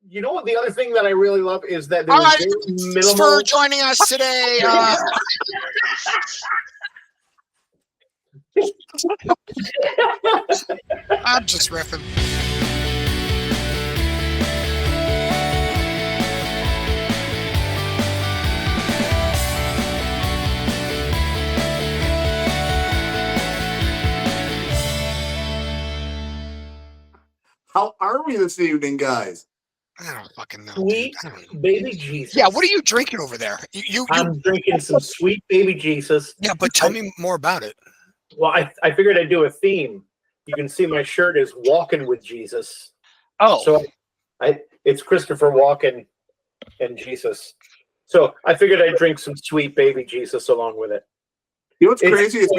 You know what? The other thing that I really love is that All there's right, very thanks minimal. for joining us today. I'm just riffing. How are we this evening, guys? I don't fucking know. Sweet Dude. I don't know. baby Jesus. Yeah, what are you drinking over there? You I'm drinking some sweet baby Jesus. Yeah, but tell me more about it. Well, I figured I'd do a theme. You can see my shirt is Walking with Jesus. Oh, So it's Christopher Walken and Jesus. So I figured I'd drink some sweet baby Jesus along with it. You know what's crazy is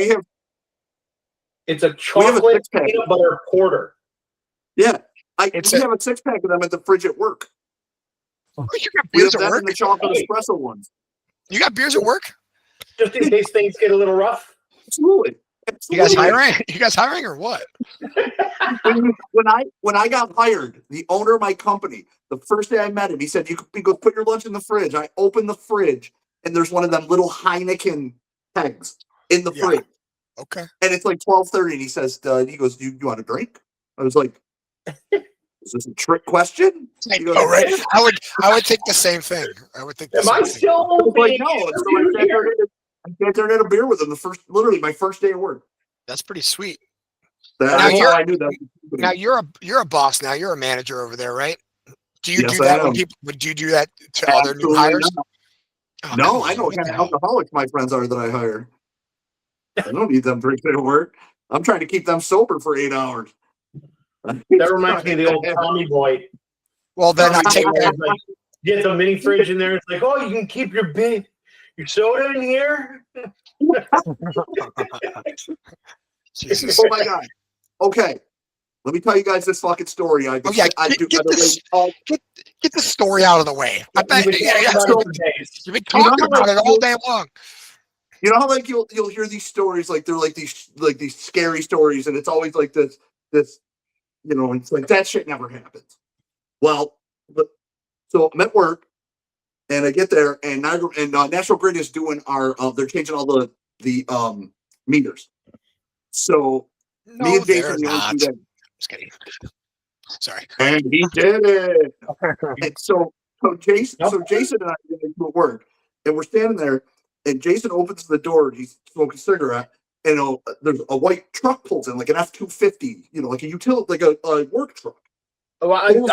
it's a chocolate peanut butter porter. Yeah, we have a 6-pack of them at the fridge at work. You got beers at work? And the chocolate espresso ones. You got beers at work? Just in case things get a little rough. Absolutely. You guys hiring? You guys hiring or what? when I got hired, the owner of my company, the first day I met him, he said, "You go put your lunch in the fridge." I opened the fridge, and there's one of them little Heineken kegs in the fridge. Okay. And it's like 12:30, and he says, he goes, "Do you want a drink?" I was like, "Is this a trick question?" He goes, oh, right. I would think the same thing. I would think. Am I still like, no? I can't turn in a beer with him literally my first day of work. That's pretty sweet. Now I knew that. Now you're a boss. Now you're a manager over there, right? Do you do I that am. when people? Would you do that to other new hires? Oh, no, I know what kind of alcoholics my friends are that I hire. I don't need them drinking at work. I'm trying to keep them sober for 8 hours. That reminds me of the old Tommy Boy. Well, then I take that. Like, get the mini fridge in there. It's like, oh, you can keep your soda in here. Jesus. Oh my God. Okay. Let me tell you guys this fucking story. Get the story out of the way. I bet you've been talking about it all day long. You know how like you'll hear these stories, like they're like these scary stories, and it's always like this it's like that shit never happens. Well, so I'm at work, and I get there, and National Grid is doing they're changing all the meters. So me and Jason, Just kidding. Sorry. And he did it. And so Jason and I get into work, and we're standing there, and Jason opens the door, and he's smoking a cigarette, and there's a white truck pulls in, like an F-250, like a utility, like a work truck. Oh, let me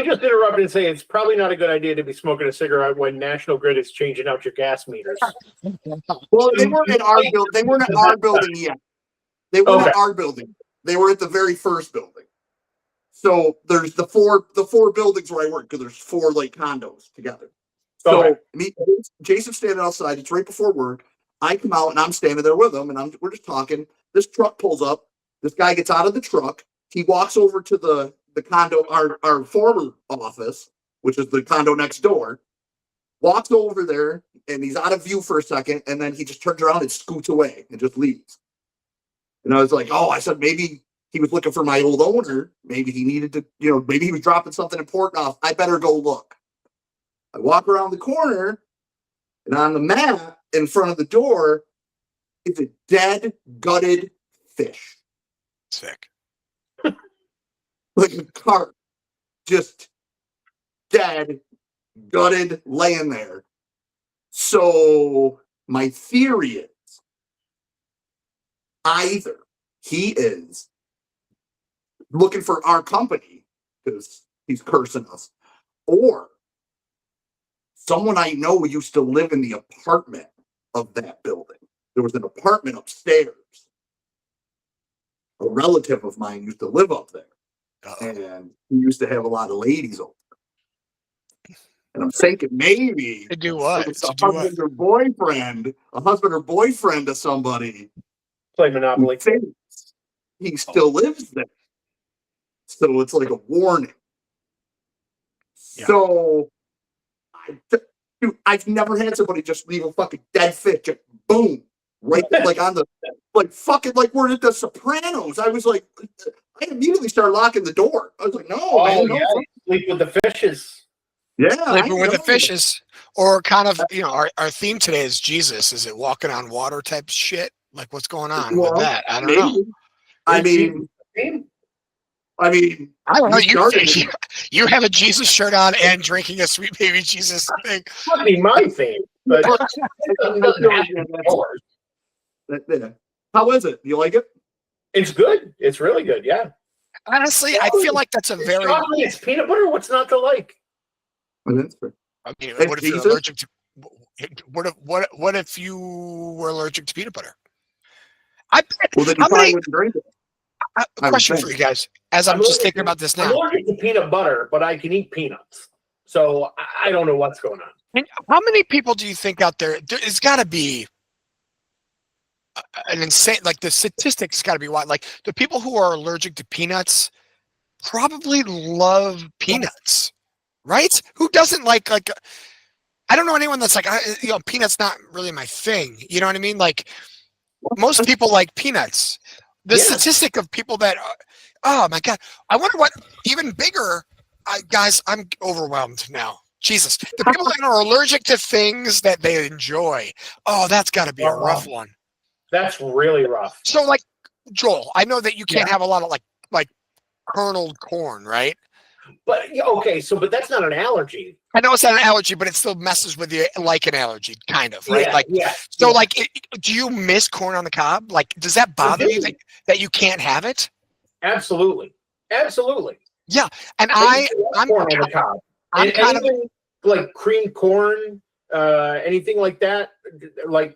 just interrupt and say it's probably not a good idea to be smoking a cigarette when National Grid is changing out your gas meters. Well, they weren't in our building. They weren't at our building yet. They weren't at our building. They were at the very first building. So there's the four buildings where I work, because there's 4 like condos together. So Jason's standing outside. It's right before work. I come out and I'm standing there with him, and we're just talking. This truck pulls up. This guy gets out of the truck. He walks over to the condo, our former office, which is the condo next door. Walks over there, and he's out of view for a second, and then he just turns around and scoots away and just leaves. And I was like, I said, maybe he was looking for my old owner. Maybe he needed to, maybe he was dropping something important off. I better go look. I walk around the corner, and on the mat in front of the door is a dead, gutted fish. Sick. Like a carp. Just dead, gutted, laying there. So my theory is either he is looking for our company because he's cursing us, or someone I know used to live in the apartment of that building. There was an apartment upstairs. A relative of mine used to live up there. And he used to have a lot of ladies over. And I'm thinking maybe to do what? It's a husband or boyfriend of somebody. Play Monopoly. He still lives there. So it's like a warning. Yeah. So I've never had somebody just leave a fucking dead fish, just boom, right like on the fucking like we're at the Sopranos. I was like, I immediately started locking the door. I was like, no, man, no. Sleep with the fishes. Yeah, Sleeping with the fishes, or kind of, our theme today is Jesus. Is it walking on water type shit? Like, what's going on with that? I don't know. I mean, I don't know. you started it. You have a Jesus shirt on and drinking a sweet baby Jesus thing. That'd be my theme, but How is it? Do you like it? it's good. It's really good. Yeah. Honestly, I feel like that's a It's very. chocolate, it's peanut butter. What's not to like? Well, that's fair. I mean, It's what if you're Jesus? allergic to? What if you were allergic to peanut butter? Well, then you probably wouldn't drink it. A question for you guys, as I'm just thinking about this I'm now. allergic to peanut butter, but I can eat peanuts. So I don't know what's going on. And how many people do you think out there? It's got to be an insane. Like the statistics got to be wide. Like the people who are allergic to peanuts probably love peanuts, right? Who doesn't like? I don't know anyone that's like, peanuts not really my thing. You know what I mean? Like most people like peanuts. The statistic of people that, oh my God, I wonder what even bigger, guys, I'm overwhelmed now. Jesus, the people that are allergic to things that they enjoy. Oh, that's got to be a rough one. That's really rough. So, like, Joel, I know that you can't have a lot of like kerneled corn, right? But okay, but that's not an allergy. I know it's not an allergy, but it still messes with you like an allergy, kind of, right? So, do you miss corn on the cob? Like, does that bother you that you can't have it? Absolutely. Yeah, and I'm corn on the cob. I'm kind of like cream corn, anything like that. I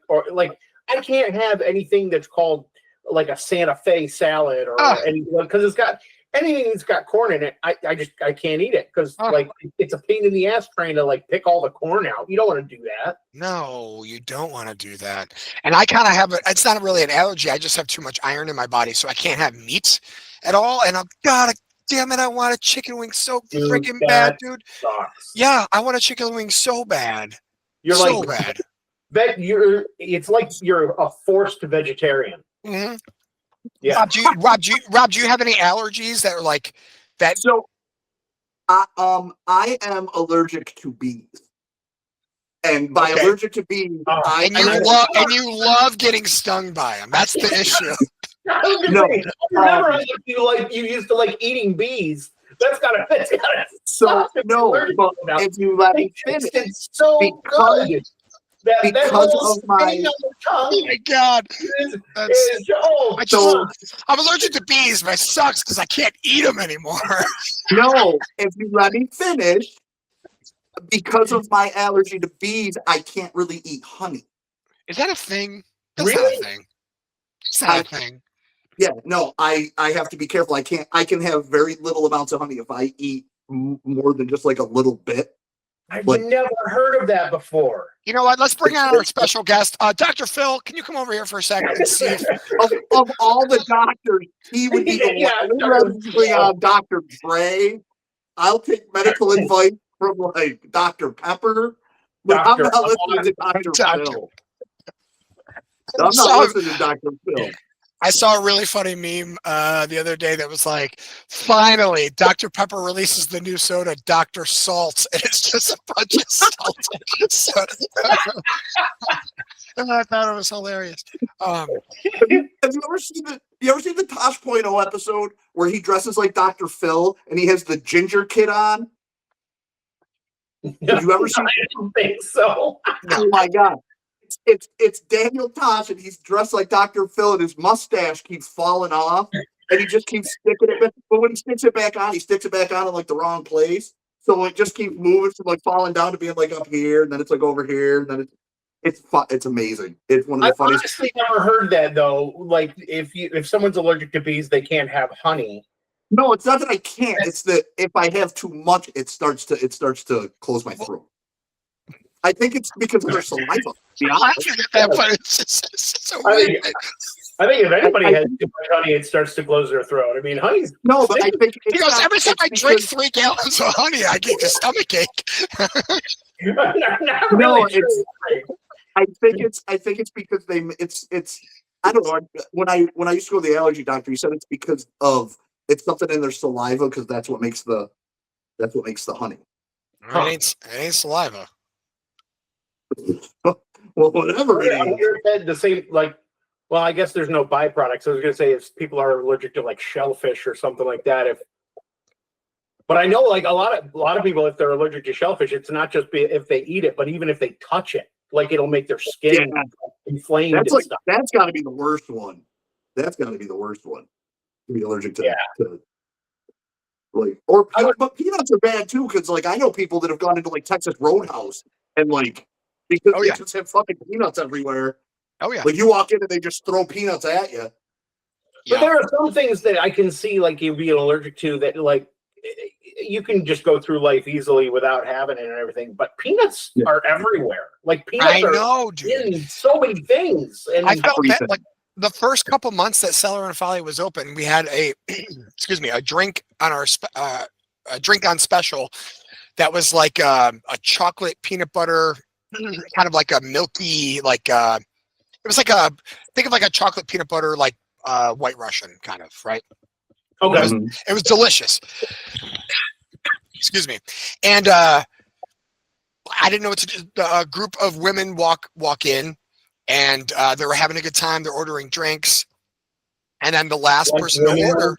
can't have anything that's called like a Santa Fe salad or anything because it's got. Anything that's got corn in it, I can't eat it because it's a pain in the ass trying to pick all the corn out. You don't want to do that. No, you don't want to do that. And I kind of have it's not really an allergy. I just have too much iron in my body, so I can't have meat at all. And damn it, I want a chicken wing so freaking bad, dude. Sucks. Yeah, I want a chicken wing so bad. You're so bad. It's like you're a forced vegetarian. Mm-hmm. Yeah. Rob, do you have any allergies that are like that? So, I am allergic to bees, and by allergic to bees, you love getting stung by them. That's the issue. No, you used to like eating bees. That's gotta fit. So no, but if you let me finish, it's so good. Because of my oh my God, I'm allergic to bees, but it sucks because I can't eat them anymore. No, if you let me finish, because of my allergy to bees, I can't really eat honey. Is that a thing? That's not a thing. It's not a thing. Yeah, no, I have to be careful. I can have very little amounts of honey if I eat more than just like a little bit. I've never heard of that before. You know what? Let's bring on our special guest, Dr. Phil. Can you come over here for a second and see if of all the doctors, he would be the one to bring on Dr. Dre. I'll take medical advice from like Dr. Pepper, but I'm not listening to Dr. Phil. I'm not listening to Dr. Phil. I saw a really funny meme the other day that was like, finally, Dr. Pepper releases the new soda, Dr. Salt, and it's just a bunch of salt. And I thought it was hilarious. Have you ever seen the Tosh.0 episode where he dresses like Dr. Phil and he has the ginger kid on? Have you ever seen? I don't think so. Oh my God. It's Daniel Tosh and he's dressed like Dr. Phil and his mustache keeps falling off and he just keeps sticking it back. But when he sticks it back on, in like the wrong place. So it just keeps moving from like falling down to being like up here, and then it's like over here, and then it's amazing. It's one of the funniest. I've honestly never heard that though. Like if someone's allergic to bees, they can't have honey. No, it's not that I can't. It's that if I have too much, it starts to close my throat. I think it's because of their saliva. I think if anybody has too much honey, it starts to close their throat. I mean, honey's no, but I think every time I drink 3 gallons of honey, I get a stomach ache. No, I think it's because it's I don't know. When I used to go to the allergy doctor, he said it's because of it's something in their saliva because that's what makes the That's what makes the honey. It ain't saliva. Well, whatever it I is. said the same, like, well, I guess there's no byproducts. I was going to say if people are allergic to like shellfish or something like that. But I know like a lot of people, if they're allergic to shellfish, it's not just if they eat it, but even if they touch it, like it'll make their skin inflamed. That's and stuff. That's got to be the worst one. That's got to be the worst one. To be allergic to, like, or but peanuts are bad too, because like I know people that have gone into like Texas Roadhouse and like because they just have fucking peanuts everywhere. Oh yeah, like you walk in and they just throw peanuts at you. But there are some things that I can see like you being allergic to that like you can just go through life easily without having it and everything. But peanuts are everywhere. Like peanuts are in so many things. And I felt that like the first couple months that Cellar and Folly was open, we had a a drink on our a drink on special that was like a chocolate peanut butter, kind of like a milky, like it was like think of like a chocolate peanut butter, like White Russian kind of, right? Okay. It was delicious. Excuse me. And I didn't know what to do. A group of women walk in, and they were having a good time. They're ordering drinks. And then the last person to order,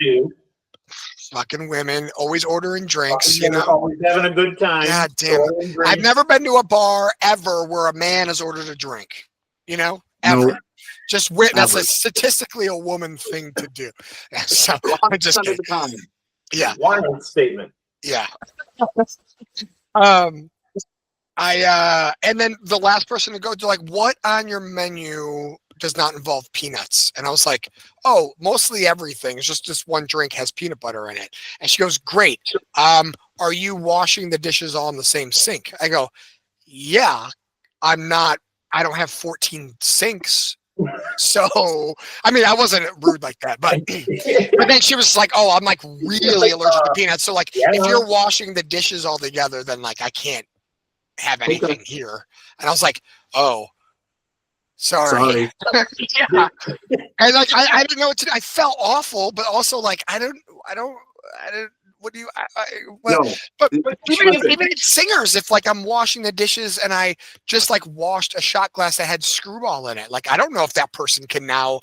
fucking women, always ordering drinks, you know. Always having a good time. God damn it. I've never been to a bar ever where a man has ordered a drink, you know, ever. Nope. Just that's a statistically a woman thing to do. So I'm just yeah. Wild statement. Yeah. And then the last person to go to, like, what on your menu does not involve peanuts? And I was like, oh, mostly everything. It's just this one drink has peanut butter in it. And she goes, great. Are you washing the dishes all in the same sink? I go, yeah, I don't have 14 sinks. So, I mean, I wasn't rude like that, but then she was like, oh, I'm like really allergic to peanuts. So like, if you're washing the dishes all together, then like, I can't have anything here. And I was like, oh, sorry. Yeah. And like, I didn't know what to do. I felt awful, but also like, I don't, what do you, but even singers, if like I'm washing the dishes and I just like washed a shot glass that had screwball in it, like, I don't know if that person can now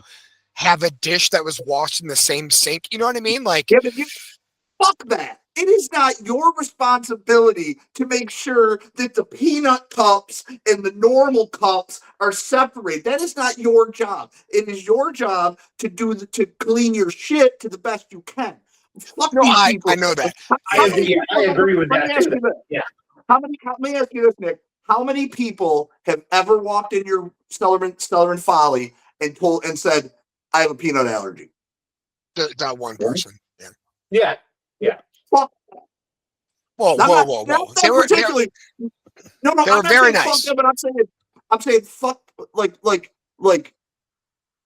have a dish that was washed in the same sink. You know what I mean? Like, yeah, but fuck that. It is not your responsibility to make sure that the peanut cups and the normal cups are separated. That is not your job. It is your job to clean your shit to the best you can. Fuck no, I people. know that. I agree with that. Yeah. Let me ask you this, Nick. How many people have ever walked in your Stellar and Folly and said, I have a peanut allergy? That one person. Yeah. Fuck. Whoa. They were very nice. Them, but I'm saying fuck, like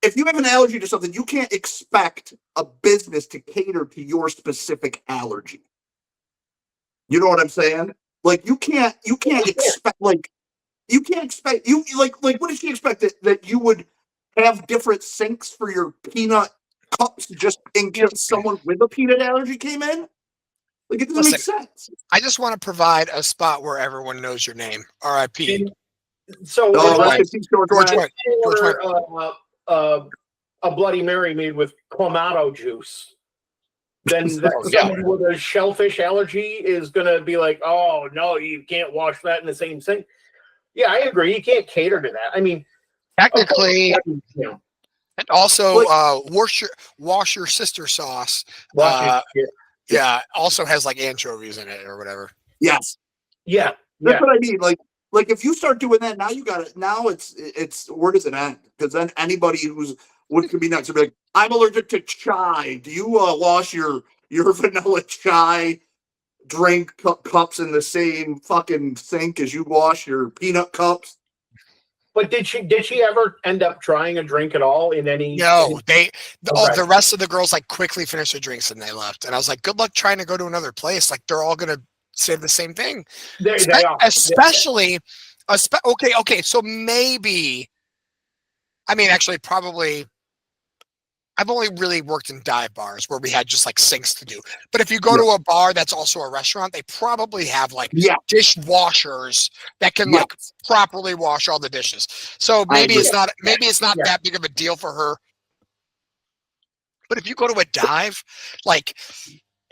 if you have an allergy to something, you can't expect a business to cater to your specific allergy. You know what I'm saying? Like you can't expect what did she expect that you would have different sinks for your peanut cups just in case someone with a peanut allergy came in? Like, it doesn't make sense. I just want to provide a spot where everyone knows your name. R.I.P. So, George a Bloody Mary made with clamato juice, then someone with a shellfish allergy is going to be like, oh, no, you can't wash that in the same sink. Yeah, I agree. You can't cater to that. I mean, technically, and also wash your sister sauce. Yeah, also has like anchovies in it or whatever. Yes. Yeah. That's what I mean. Like if you start doing that, now you got it. Now it's where does it end? Because then anybody could be next to be like, I'm allergic to chai. Do you wash your vanilla chai drink cups in the same fucking sink as you wash your peanut cups? But did she ever end up trying a drink at all in any? No, the rest of the girls like quickly finished their drinks and they left. And I was like, good luck trying to go to another place. Like they're all gonna say the same thing. They are. Especially, okay. So maybe, I mean, actually, probably I've only really worked in dive bars where we had just like sinks to do. But if you go to a bar that's also a restaurant, they probably have like dishwashers that can like properly wash all the dishes. So maybe it's not that big of a deal for her. But if you go to a dive, like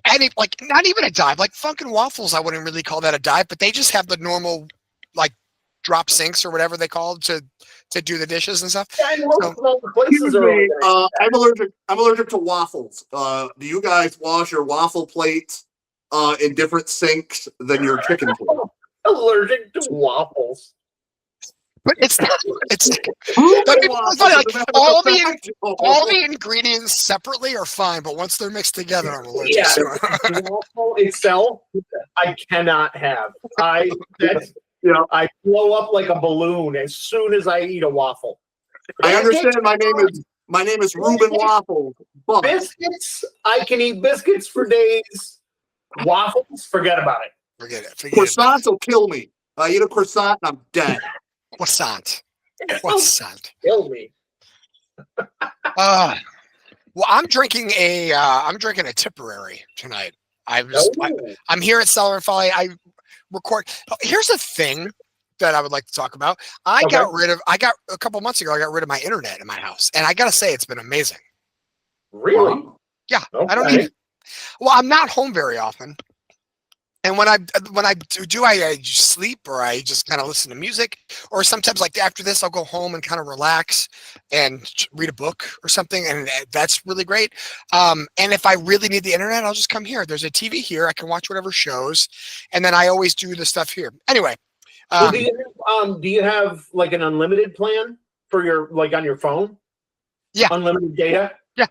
not even a dive, like Funkin' Waffles, I wouldn't really call that a dive, but they just have the normal like drop sinks or whatever they call it to do the dishes and stuff. I'm allergic to waffles. Do you guys wash your waffle plates in different sinks than your chicken plate? Allergic to waffles. But it's funny, like all the ingredients separately are fine, but once they're mixed together, I'm allergic. Yeah, waffle itself, I cannot have. I blow up like a balloon as soon as I eat a waffle. I understand. My name is Reuben Waffle. But biscuits, I can eat biscuits for days. Waffles, forget about it. Forget it. Croissants will kill me. I eat a croissant and I'm dead. Croissant. Kill me. Well, I'm drinking a Tipperary tonight. I'm here at Cellar and Folly. I record. Here's a thing that I would like to talk about. I got a couple months ago, I got rid of my internet in my house. And I got to say, it's been amazing. Really? Yeah. Okay. I don't need it. Well, I'm not home very often. And when I do, I just sleep or I just kind of listen to music, or sometimes like after this, I'll go home and kind of relax and read a book or something. And that's really great. And if I really need the internet, I'll just come here. There's a TV here. I can watch whatever shows. And then I always do the stuff here. Anyway. Do you have like an unlimited plan for your, like on your phone? Yeah. Unlimited data? Yeah.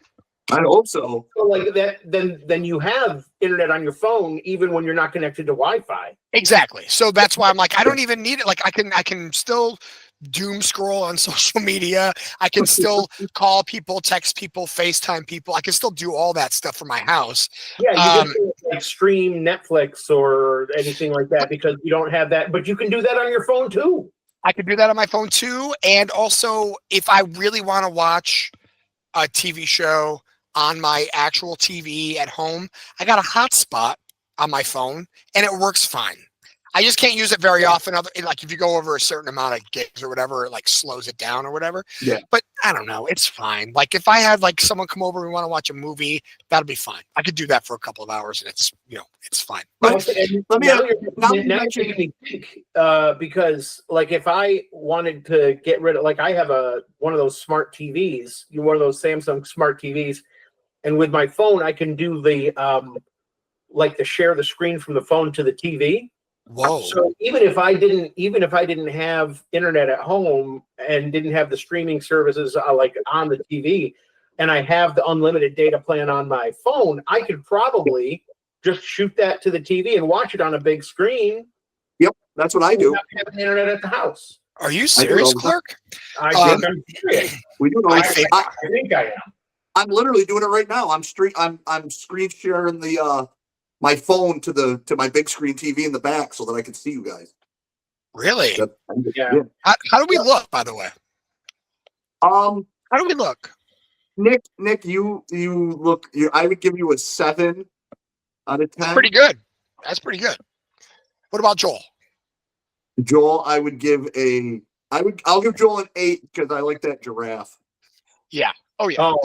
I hope so. So like that, then you have internet on your phone even when you're not connected to Wi-Fi. Exactly. So that's why I'm like, I don't even need it. Like I can still doom scroll on social media. I can still call people, text people, FaceTime people. I can still do all that stuff from my house. Yeah, you can like stream Netflix or anything like that because you don't have that, but you can do that on your phone too. I can do that on my phone too. And also if I really want to watch a TV show on my actual TV at home, I got a hotspot on my phone and it works fine. I just can't use it very often. Like if you go over a certain amount of gigs or whatever, it like slows it down or whatever. Yeah. But I don't know. It's fine. Like if I had like someone come over and we want to watch a movie, that'll be fine. I could do that for a couple of hours and it's, it's fine. But because like if I wanted to get rid of, like I have one of those smart TVs, one of those Samsung smart TVs. And with my phone, I can do the share the screen from the phone to the TV. Whoa! So even if I didn't have internet at home and didn't have the streaming services like on the TV, and I have the unlimited data plan on my phone, I could probably just shoot that to the TV and watch it on a big screen. Yep, that's what I do. Have internet at the house. Are you serious, Clark? I think I'm serious. We do. I think I am. I'm literally doing it right now. I'm screen sharing the my phone to my big screen TV in the back so that I can see you guys. Really? Yeah. How do we look, by the way? How do we look? Nick, you look. I would give you a 7 out of 10. That's pretty good. That's pretty good. What about Joel? Joel, I'll give Joel an 8 because I like that giraffe. Yeah. Oh yeah. Oh,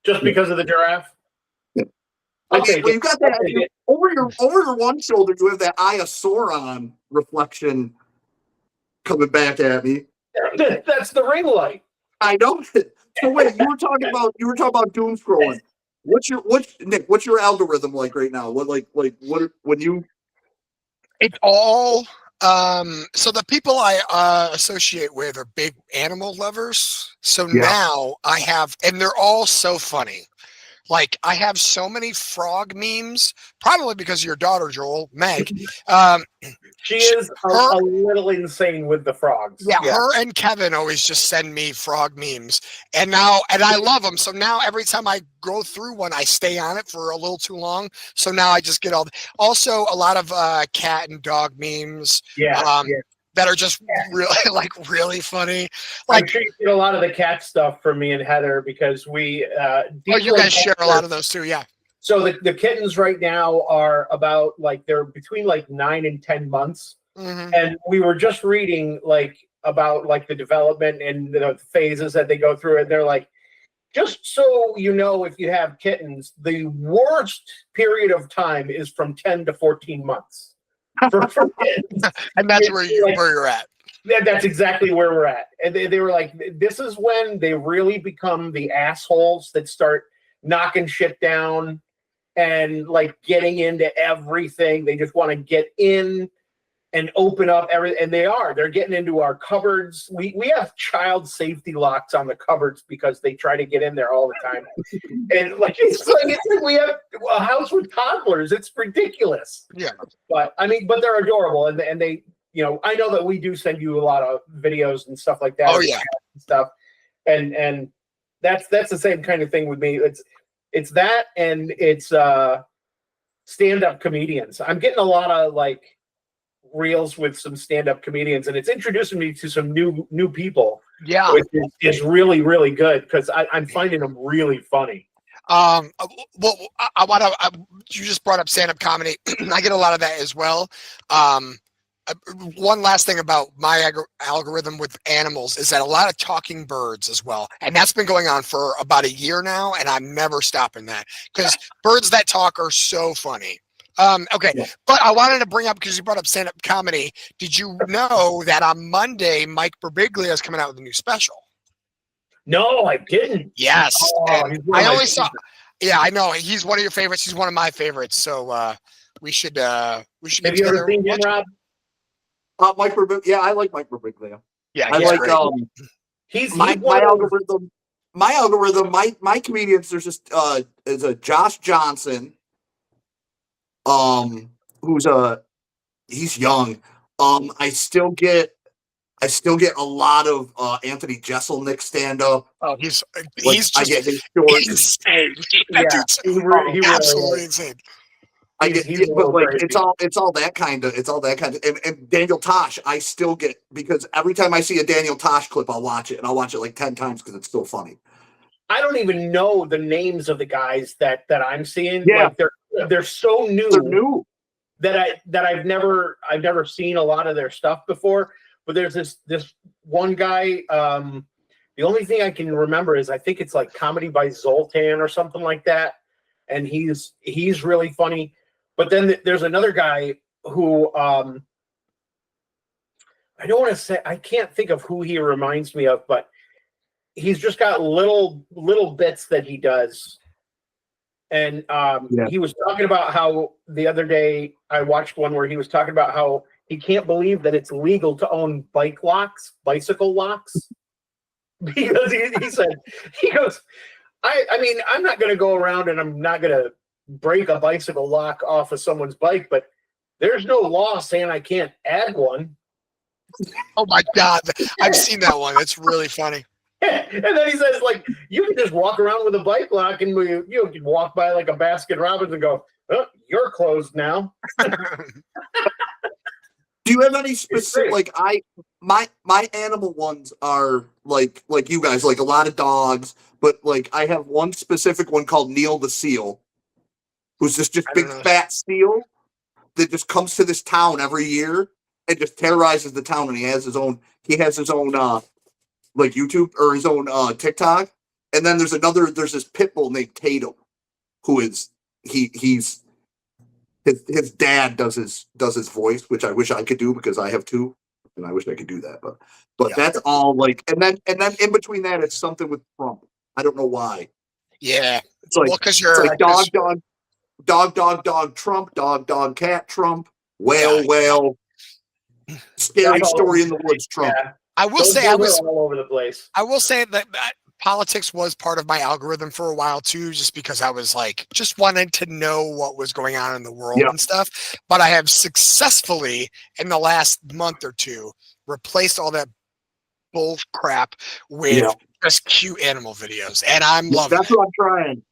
just because of the giraffe? Yeah. Okay, well, you got that over your one shoulder. You have that Eye of Sauron reflection coming back at me. That's the ring light. I know. So wait, you were talking about doom scrolling. What's your algorithm like right now? What when you? It's all. So the people I associate with are big animal lovers. So now I have, and they're all so funny. Like I have so many frog memes, probably because of your daughter, Joel, Meg. She is a little insane with the frogs. Yeah, her and Kevin always just send me frog memes, and I love them. So now every time I go through one, I stay on it for a little too long. So now I just get also a lot of cat and dog memes. Yeah. that are just really funny. I'm sure you get a lot of the cat stuff from me and Heather because we. You guys share a lot of those too, yeah. So the kittens right now are about they're between 9 and 10 months, and we were just reading about the development and the phases that they go through, and they're like, just so you know, if you have kittens, the worst period of time is from 10 to 14 months for kittens. And that's where you're at. That's exactly where we're at. And they were like, this is when they really become the assholes that start knocking shit down and getting into everything. They just want to get in and open up everything. And they're getting into our cupboards. We have child safety locks on the cupboards because they try to get in there all the time. And it's like we have a house with toddlers. It's ridiculous. Yeah. But they're adorable. And they, I know that we do send you a lot of videos and stuff like that. Oh yeah. And stuff. And that's the same kind of thing with me. It's that, and it's stand-up comedians. I'm getting a lot of reels with some stand-up comedians, and it's introducing me to some new people. Yeah, which is really, really good because I'm finding them really funny. Well, you just brought up stand-up comedy. I get a lot of that as well. One last thing about my algorithm with animals is that a lot of talking birds as well. And that's been going on for about a year now, and I'm never stopping that because birds that talk are so funny. Okay, yeah. But I wanted to bring up, because you brought up stand-up comedy, did you know that on Monday, Mike Birbiglia is coming out with a new special? No, I didn't. Yes. I only saw, yeah, I know. He's one of your favorites. He's one of my favorites. So we should Have you ever seen him, Rob? Mike Birbiglia. Yeah, I like Mike Birbiglia. Yeah, I like he's my algorithm. My algorithm. My comedians. There's just is a Josh Johnson. Who's he's young. I still get a lot of Anthony Jeselnik stand up. Oh, he's just I get his shorts. Insane. Yeah, he absolutely insane. I get, but it's all that kind of, and Daniel Tosh, I still get, because every time I see a Daniel Tosh clip, I'll watch it, and I'll watch it 10 times because it's so funny. I don't even know the names of the guys that I'm seeing. Yeah, they're so new. They're new that I've never seen a lot of their stuff before. But there's this one guy. The only thing I can remember is I think it's Comedy by Zoltan or something like that, and he's really funny. But then there's another guy who I don't want to say, I can't think of who he reminds me of, but he's just got little bits that he does. And he was talking about how the other day I watched one where he was talking about how he can't believe that it's legal to own bicycle locks. Because he said, he goes, I mean, I'm not going to go around and I'm not going to break a bicycle lock off of someone's bike, but there's no law saying I can't add one. Oh my God. I've seen that one. It's really funny. And then he says, you can just walk around with a bike lock and you can walk by a Baskin Robbins and go, oh, you're closed now. Do you have any specific, my animal ones are like you guys, a lot of dogs, but I have one specific one called Neil the Seal, who's this just big fat seal that just comes to this town every year and just terrorizes the town. And he has his own YouTube or his own TikTok. And then there's this pit bull named Tatum, who is he's his dad does his voice, which I wish I could do because I have two, and I wish I could do that. But yeah. That's all and then in between that it's something with Trump. I don't know why. Yeah, it's because you're dog Trump, dog cat Trump, whale, scary story in the woods Trump. Yeah. I will say I was all over the place. I will say that politics was part of my algorithm for a while too, just because I was just wanting to know what was going on in the world and stuff. But I have successfully, in the last month or two, replaced all that bull crap with just cute animal videos, and I'm loving. That's what I'm trying.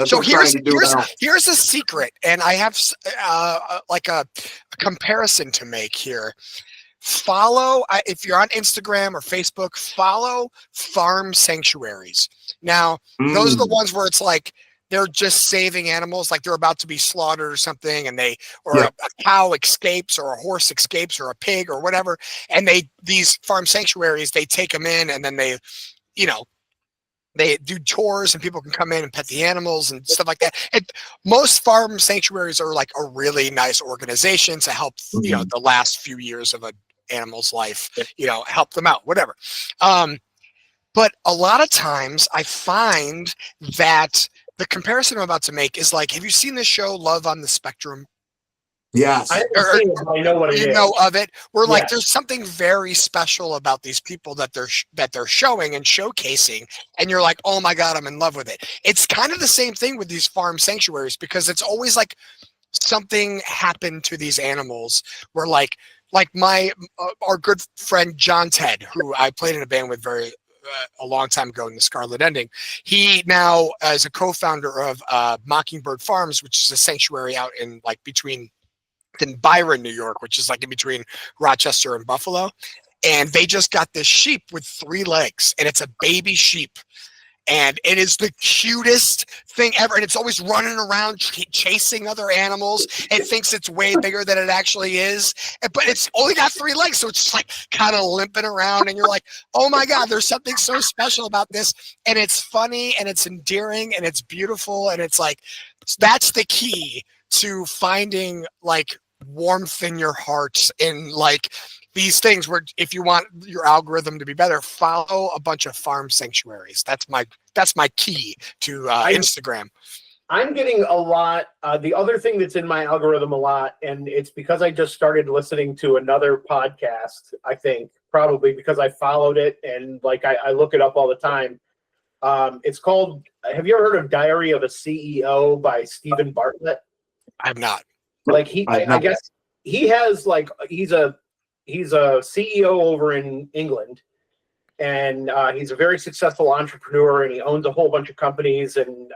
So here's a secret, and I have a comparison to make here. follow, if you're on Instagram or Facebook, follow farm sanctuaries. Now, those are the ones where it's like they're just saving animals, like they're about to be slaughtered or something, and a cow escapes or a horse escapes or a pig or whatever, and these farm sanctuaries, they take them in, and then they do tours, and people can come in and pet the animals and stuff like that. And most farm sanctuaries are like a really nice organization to help, the last few years of an animal's life, help them out, whatever. But a lot of times I find that the comparison I'm about to make is like, have you seen the show Love on the Spectrum? Yes. I haven't seen it, but I know what it is. You know of it. We're like, there's something very special about these people that they're showing and showcasing, and you're like, oh my God, I'm in love with it. It's kind of the same thing with these farm sanctuaries, because it's always like something happened to these animals where like our good friend John Ted, who I played in a band with a long time ago in the Scarlet Ending. He now is a co-founder of Mockingbird Farms, which is a sanctuary out in Byron, New York, which is like in between Rochester and Buffalo. And they just got this sheep with 3 legs, and it's a baby sheep. And it is the cutest thing ever. And it's always running around chasing other animals. It thinks it's way bigger than it actually is. But it's only got 3 legs. So it's just like kind of limping around. And you're like, oh my God, there's something so special about this. And it's funny, and it's endearing, and it's beautiful. And it's like, that's the key to finding like warmth in your heart in like these things, where if you want your algorithm to be better, follow a bunch of farm sanctuaries. That's my key to Instagram. I'm getting a lot. The other thing that's in my algorithm a lot, and it's because I just started listening to another podcast, I think, probably because I followed it and like I look it up all the time. It's called, have you ever heard of Diary of a CEO by Stephen Bartlett? I have not. Like I guess he has like, he's a CEO over in England, and he's a very successful entrepreneur, and he owns a whole bunch of companies and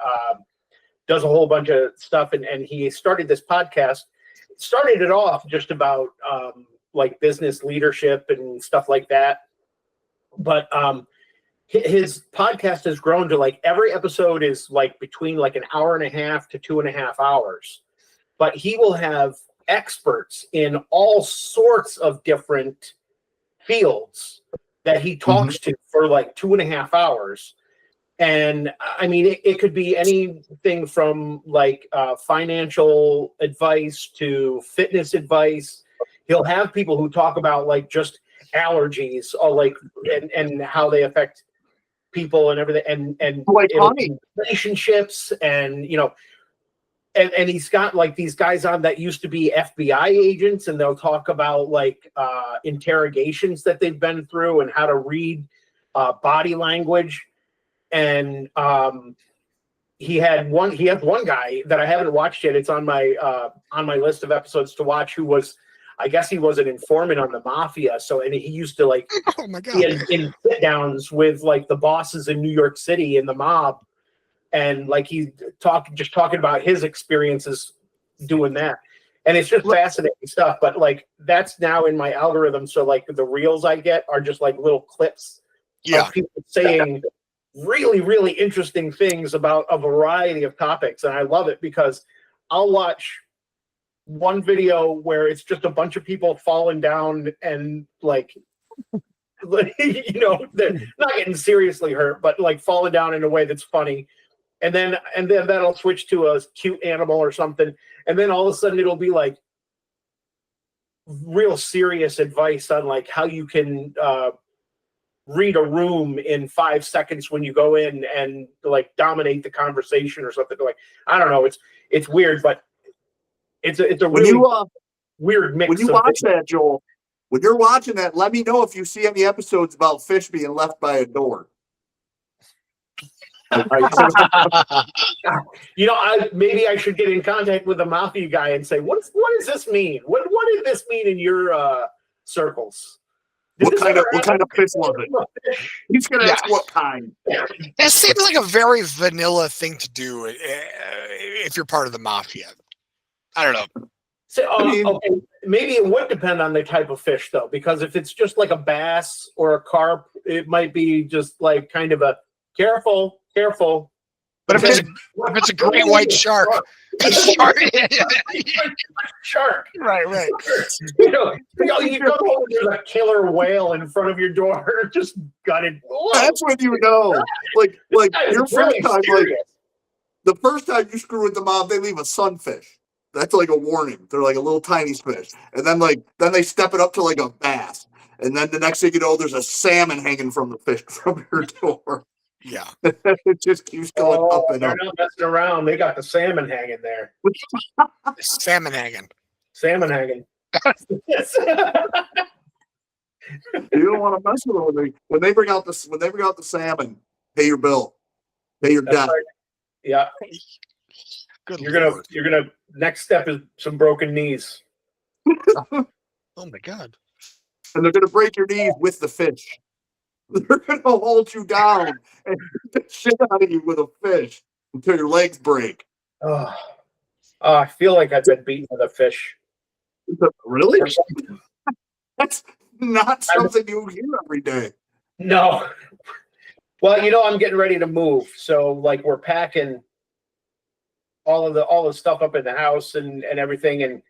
does a whole bunch of stuff. And he started this podcast, started it off just about like business leadership and stuff like that. But his podcast has grown to like every episode is like between like an hour and a half to 2.5 hours. But he will have experts in all sorts of different fields that he talks to for like 2.5 hours. And I mean, it could be anything from like financial advice to fitness advice. He'll have people who talk about like just allergies or like and how they affect people and everything, and like relationships, and and he's got like these guys on that used to be FBI agents, and they'll talk about like interrogations that they've been through and how to read body language. And he has one guy that I haven't watched yet. It's on my list of episodes to watch, who was, I guess he was an informant on the mafia. So, and he used to like, oh my God, be in sit downs with like the bosses in New York City and the mob. And like he's talking about his experiences doing that. And it's just fascinating stuff. But like that's now in my algorithm. So like the reels I get are just like little clips of people saying really, really interesting things about a variety of topics. And I love it because I'll watch one video where it's just a bunch of people falling down and like they're not getting seriously hurt, but like falling down in a way that's funny. And then that'll switch to a cute animal or something. And then all of a sudden it'll be like real serious advice on like how you can read a room in 5 seconds when you go in and like dominate the conversation or something. Like, I don't know. It's weird, but it's a really weird mix. When you watch that, Joel, when you're watching that, let me know if you see any episodes about fish being left by a door. Maybe I should get in contact with the mafia guy and say, what does this mean? What did this mean in your circles? What kind of fish was it? He's gonna ask what kind. That seems like a very vanilla thing to do if you're part of the mafia. I don't know. So, okay. maybe it would depend on the type of fish, though, because if it's just like a bass or a carp, it might be just like kind of a careful. But if it's a great white shark, shark, right. You come home, there's a killer whale in front of your door, just gutted. That's when you know, like your really first time, serious. like the first time you screw with the mom, they leave a sunfish. That's like a warning. They're like a little tiny fish, and then they step it up to like a bass, and then the next thing you know, there's a salmon hanging from the fish from your door. Yeah, it just keeps going up and up. They're not messing around. They got the salmon hanging there. salmon hanging. Yes. You don't want to mess with them when they bring out the salmon. Pay your bill. Pay your debt. Right. Yeah. Good You're Lord. gonna. Next step is some broken knees. Oh my God. And they're gonna break your knees with the fish. They're gonna hold you down and beat the shit out of you with a fish until your legs break. Oh, I feel like I've been beaten with a fish. Really? That's not something you hear every day. No. Well, I'm getting ready to move, so like we're packing all the stuff up in the house and everything, and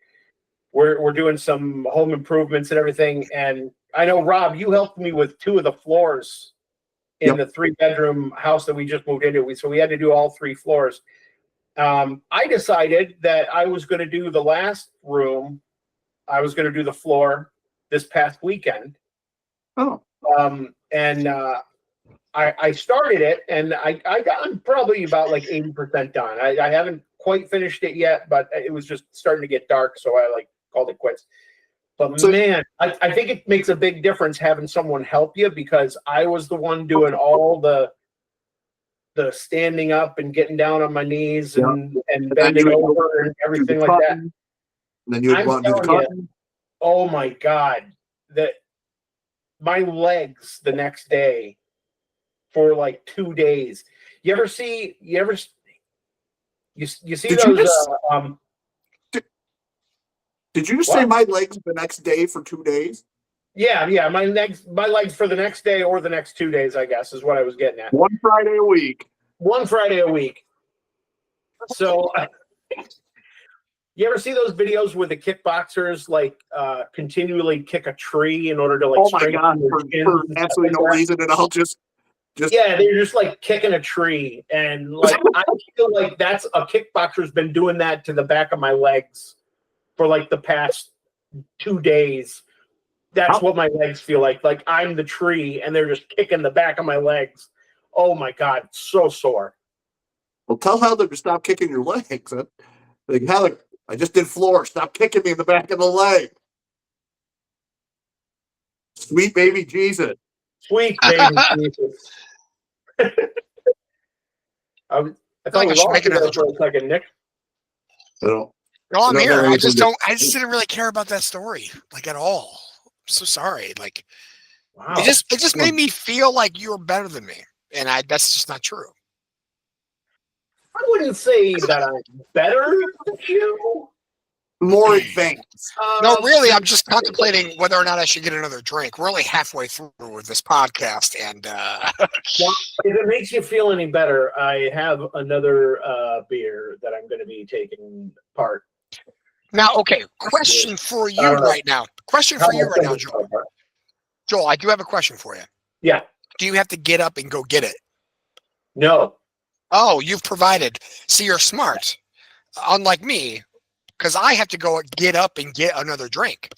we're doing some home improvements and everything. And I know, Rob, you helped me with 2 of the floors in the 3-bedroom house that we just moved into. So we had to do all 3 floors. I decided that I was going to do the last room. I was going to do the floor this past weekend. Oh. I started it, and I got probably about like 80% done. I haven't quite finished it yet, but it was just starting to get dark, so I called it quits. But man, I think it makes a big difference having someone help you, because I was the one doing all the standing up and getting down on my knees and bending over and everything like that. And then you would want to do the cutting. Oh my God, my legs the next day for like 2 days. You see those? Did you just say my legs the next day for 2 days? Yeah. My legs for the next day or the next 2 days, I guess, is what I was getting at. One Friday a week. So, you ever see those videos where the kickboxers continually kick a tree in order to Oh my God, for absolutely no reason at all, just yeah, they're just like kicking a tree, and like I feel like that's a kickboxer's been doing that to the back of my legs for like the past 2 days. That's what my legs feel like. Like I'm the tree, and they're just kicking the back of my legs. Oh my God, so sore. Well, tell Heather to stop kicking your legs. Like, Heather, I just did floor. Stop kicking me in the back of the leg. Sweet baby Jesus. Sweet baby Jesus. I thought we lost you there for a second, Nick. No, I'm here. I just didn't really care about that story, like, at all. I'm so sorry. Like, wow. It just made me feel like you were better than me, and that's just not true. I wouldn't say that I'm better than you. More advanced. No, really, I'm just contemplating whether or not I should get another drink. We're only halfway through with this podcast, and well, if it makes you feel any better, I have another beer that I'm going to be taking part. Now, okay, question for you right now. Joel. Joel, I do have a question for you. Yeah. Do you have to get up and go get it? No. Oh, you've provided. See, you're smart. Unlike me, because I have to go get up and get another drink.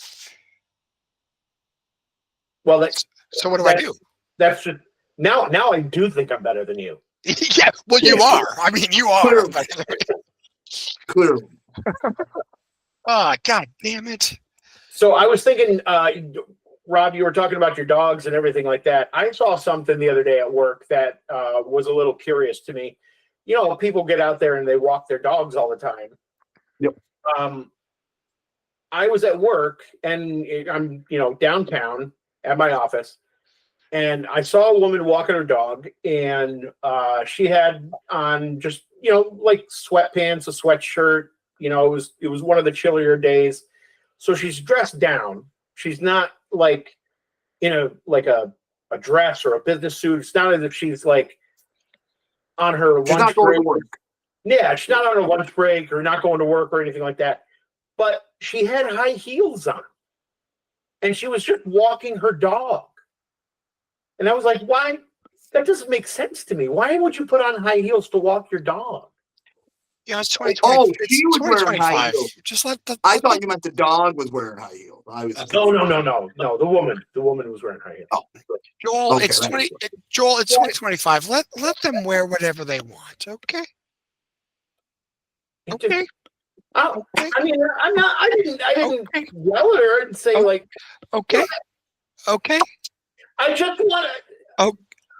Well, so what do I do? That's just now I do think I'm better than you. Yeah, well, you are. I mean, you are. Clearly. Oh, God damn it. So I was thinking, Rob, you were talking about your dogs and everything like that. I saw something the other day at work that was a little curious to me. People get out there and they walk their dogs all the time. Yep. I was at work and I'm, downtown at my office, and I saw a woman walking her dog, and she had on just, like sweatpants, a sweatshirt. It was one of the chillier days. So she's dressed down. She's not like in a dress or a business suit. It's not as if she's like on her She's lunch not going break. to work. Yeah, she's not on her lunch break or not going to work or anything like that. But she had high heels on. And she was just walking her dog. And I was like, why? That doesn't make sense to me. Why would you put on high heels to walk your dog? Yeah, it's 2020. Oh, It's she was wearing high 2025. heels. Just let the. I thought you meant the dog was wearing high heels. I was No. The woman was wearing high heels. Oh. Joel, Okay, it's that 20. makes sense. Joel, it's 2025. Let them wear whatever they want. Okay. Okay. Oh, Okay. I mean, I'm not. I didn't Okay. yell at her and say like. Okay. Okay. I just want to.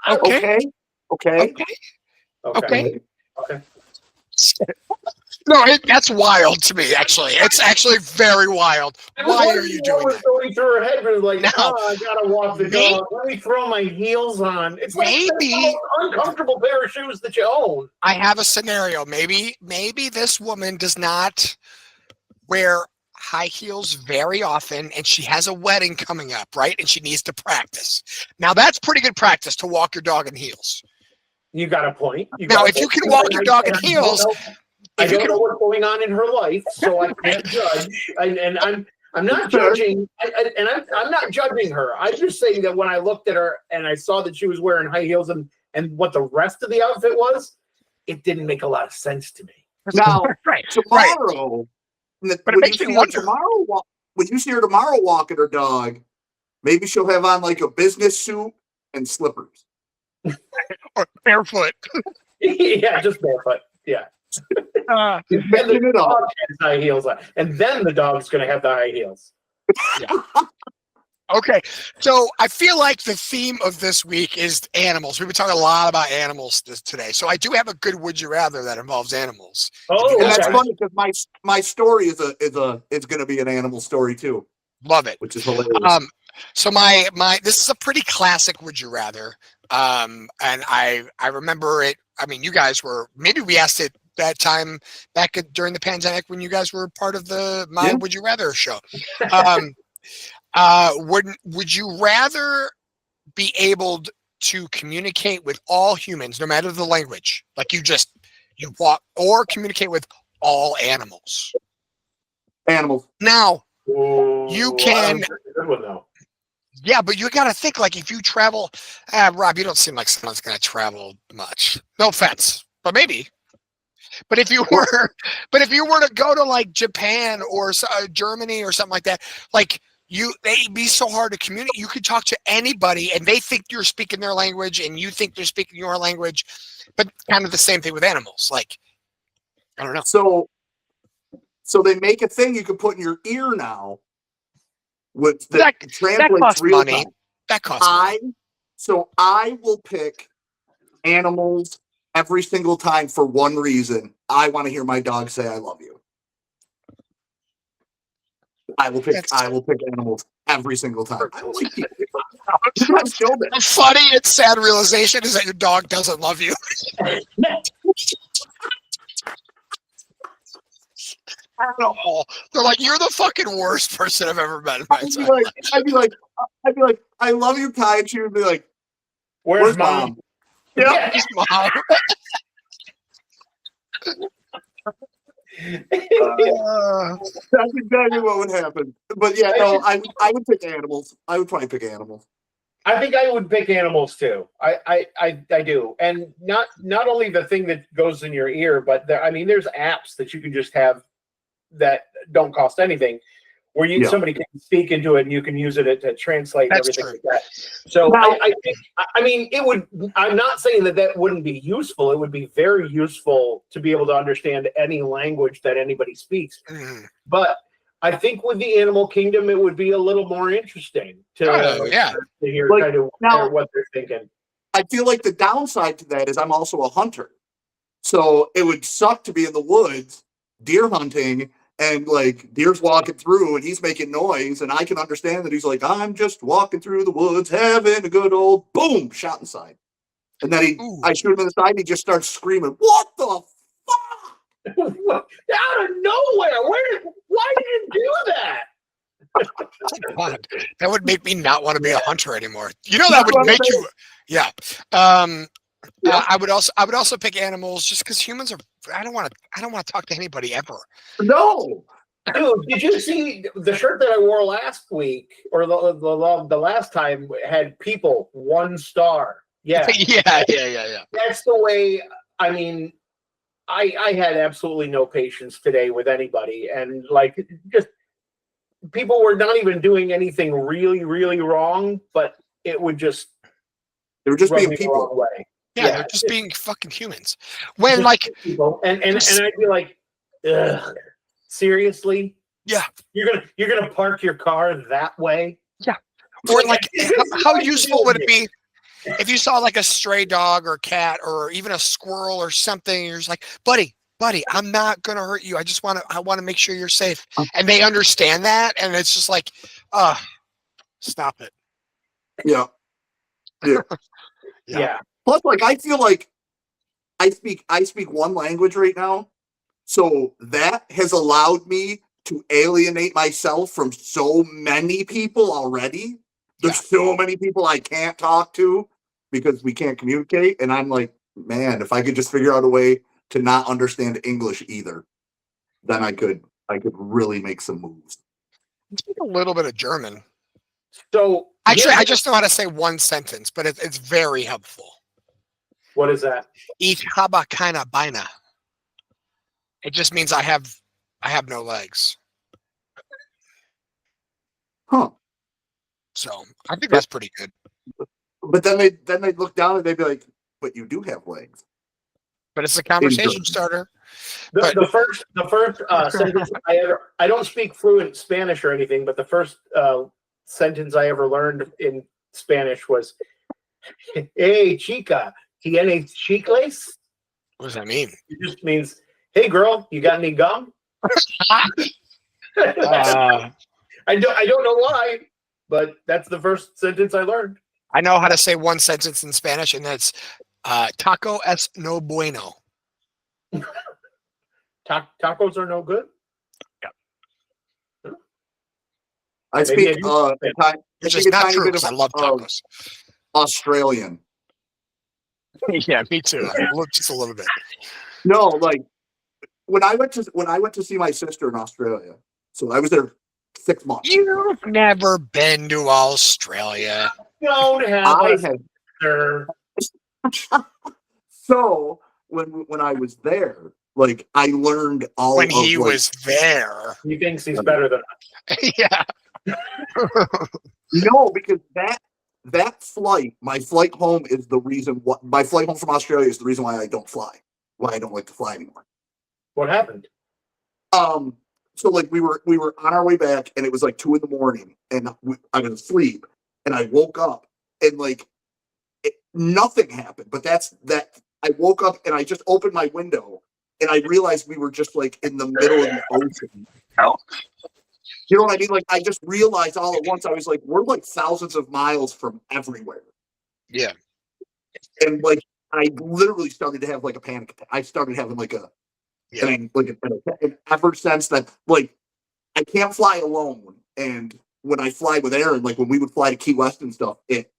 Okay. Okay. Okay. No, that's wild to me. Actually, it's actually very wild. Why are you doing that? Going through her head was like, No. I gotta walk the dog. Let me throw my heels on. It's like the most uncomfortable pair of shoes that you own. I have a scenario. Maybe this woman does not wear high heels very often, and she has a wedding coming up, right? And she needs to practice. Now, that's pretty good practice to walk your dog in heels. You got a point. Now, if you can walk your dog in heels, I don't know what's going on in her life, so I can't judge. And I'm not judging. I'm not judging her. I'm just saying that when I looked at her and I saw that she was wearing high heels and what the rest of the outfit was, it didn't make a lot of sense to me. Now, right. tomorrow, But it makes me wonder. When you see her tomorrow walking her dog, maybe she'll have on like a business suit and slippers. Or barefoot. Yeah, just barefoot. Yeah. And the dog has high heels on, and then the dog's going to have the high heels. Yeah. Okay, so I feel like the theme of this week is animals. We've been talking a lot about animals today, so I do have a good "Would you rather" that involves animals. Oh, and that's funny because my story is going to be an animal story too. Love it, which is hilarious. So my this is a pretty classic "Would you rather," and I remember it. I mean, you guys were maybe we asked it that time back during the pandemic when you guys were part of the Would You Rather show. Would you rather be able to communicate with all humans, no matter the language, like you walk, or communicate with all animals? Animals. Now, you can. Good one though. Yeah, but you got to think like if you travel, Rob, you don't seem like someone's going to travel much. No offense, but maybe. But if you were to go to like Japan or Germany or something like that, like they'd be so hard to communicate. You could talk to anybody and they think you're speaking their language and you think they're speaking your language, but kind of the same thing with animals. Like, I don't know. So they make a thing you can put in your ear now. That costs real money. time. That costs money. So I will pick animals every single time for one reason. I want to hear my dog say I love you. I will pick animals every single time. The funny and sad realization is that your dog doesn't love you. They're like, you're the fucking worst person I've ever met in my entire life. I'd be like, I love you, Kai. And she would be like, where's mom? Yeah, where's mom? That's exactly what would happen. But yeah, no, I would pick animals. I would probably pick animals. I think I would pick animals too. I do, and not only the thing that goes in your ear, but there's apps that you can just have that don't cost anything, where somebody can speak into it and you can use it to translate and everything like that. So I think it would. I'm not saying that wouldn't be useful. It would be very useful to be able to understand any language that anybody speaks. But I think with the animal kingdom, it would be a little more interesting to hear kind of what they're thinking. I feel like the downside to that is I'm also a hunter, so it would suck to be in the woods deer hunting. And like deer's walking through and he's making noise and I can understand that he's like, I'm just walking through the woods, having a good old boom, shot inside. And then I shoot him in the side and he just starts screaming, what the fuck? Out of nowhere. Why did you do that? God, that would make me not want to be a hunter anymore. You know, that would make you. Yeah. I would also pick animals just because humans are. I don't want to talk to anybody ever. No. Dude, did you see the shirt that I wore last week or the last time had people 1 star? Yeah. yeah. That's the way. I mean, I had absolutely no patience today with anybody, and like just people were not even doing anything really, really wrong, but it would just they were just rub being me the people. wrong way. Yeah, they're just being fucking humans. When like people, and I'd be like, ugh, seriously? Yeah. You're gonna park your car that way? Yeah. Or like how useful would it be if you saw like a stray dog or cat or even a squirrel or something, you're just like, buddy, I'm not gonna hurt you. I want to make sure you're safe. And they understand that, and it's just like, stop it. Yeah. Yeah. Plus, like I feel like I speak one language right now, so that has allowed me to alienate myself from so many people already. There's so many people I can't talk to because we can't communicate, and I'm like, man, if I could just figure out a way to not understand English either, then I could really make some moves. I speak a little bit of German. So actually, I just know how to say one sentence, but it's very helpful. What is that? Ich habe keine Beine. It just means I have no legs. Huh. So I think that's pretty good. But then they look down and they'd be like, but you do have legs. But it's a conversation starter. The first sentence I don't speak fluent Spanish or anything, but the first sentence I ever learned in Spanish was, "Hey, chica, ¿tienes chicles?" What does that mean? It just means, "Hey, girl, you got any gum?" I don't know why, but that's the first sentence I learned. I know how to say one sentence in Spanish, and that's taco es no bueno. Tacos are no good? Yeah. I speak it's just not true because I love tacos. Australian. Yeah, me too. Just a little bit. No, like when I went to see my sister in Australia, so I was there 6 months. You've never been to Australia. Don't have sir. So when I was there, like I learned all when he was there. He thinks he's better than us. Yeah. No, because that flight, my flight home is the reason my flight home from Australia is the reason why I don't fly. Why I don't like to fly anymore. What happened? So like we were on our way back and it was like 2 a.m. and I was asleep and I woke up and like nothing happened. But I woke up and I just opened my window and I realized we were just like in the middle of the ocean. Oh. You know what I mean? Like I just realized all at once, I was like, we're like thousands of miles from everywhere. Yeah. And like I literally started to have like a panic attack. I started having like a thing, and ever since that, like I can't fly alone. And when I fly with Aaron, like when we would fly to Key West and stuff, it's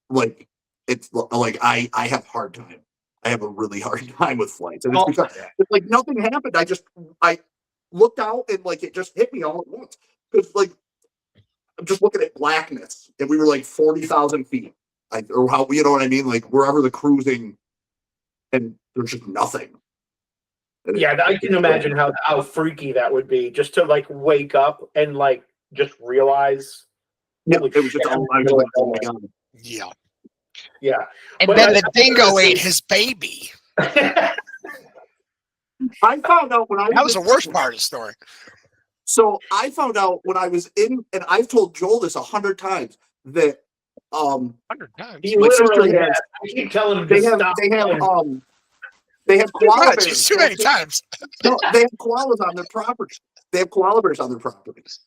like I have a hard time. I have a really hard time with flights. And it's because it's like nothing happened. I looked out and like it just hit me all at once. Because like I'm just looking at blackness and we were like 40,000 feet. Or how, you know what I mean? Like wherever the cruising and there's just nothing. And yeah, I can imagine how freaky that would be just to like wake up and like just realize. Yeah, it was just oh my God. Yeah. Yeah. And then the dingo ate his baby. I found out when that was the worst part of the story. So I found out when I was in, and I've told Joel this 100 times that 100 times. He literally has. I keep telling him they have koala bears. It's too many times. No, they have koalas on their property. They have koala bears on their properties,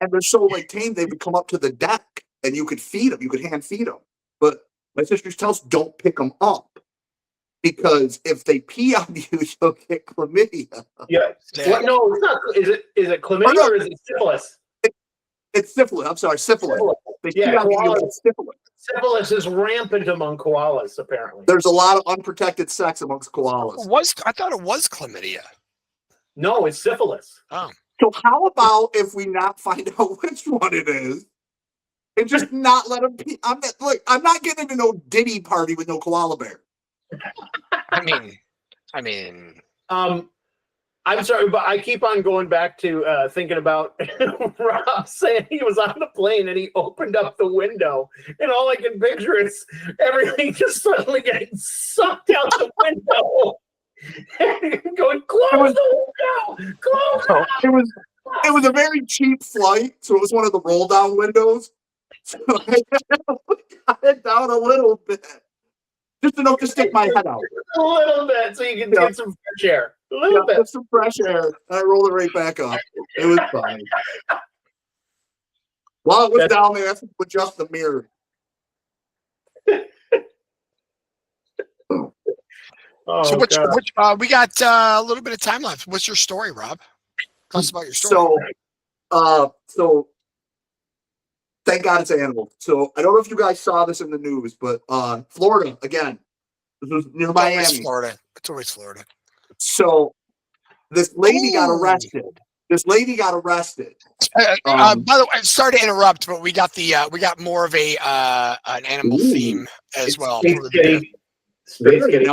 and they're so like tame. They would come up to the deck, and you could feed them. You could hand feed them. But my sister tells don't pick them up because if they pee on you, you'll get chlamydia. Yeah. Well, no, it's not. Is it chlamydia or is it syphilis? It's syphilis. I'm sorry, syphilis. They Yeah, feed on the koalas. eel with syphilis. Syphilis is rampant among koalas, apparently. There's a lot of unprotected sex amongst koalas. I thought it was chlamydia. No, it's syphilis. Oh. So how about if we not find out which one it is and just not let them be? I'm not getting into no Diddy party with no koala bear. I mean. I'm sorry, but I keep on going back to thinking about Rob saying he was on the plane and he opened up the window, and all I can picture is everything just suddenly getting sucked out the window. Going, close the window, close it. It was a very cheap flight, so it was one of the roll down windows. So I got it down a little bit, just enough to stick my head out. A little bit, so you can get some fresh air. A little bit. Some fresh air. I rolled it right back up. It was fine. While it was down there, I have to adjust the mirror. So we got a little bit of time left. What's your story, Rob? Tell us about your story. So thank God it's animals. So I don't know if you guys saw this in the news, but Florida again. This was near Miami. It's always Florida. So this lady got arrested. By the way, sorry to interrupt, but we got more of an animal theme as well. Space Kitty.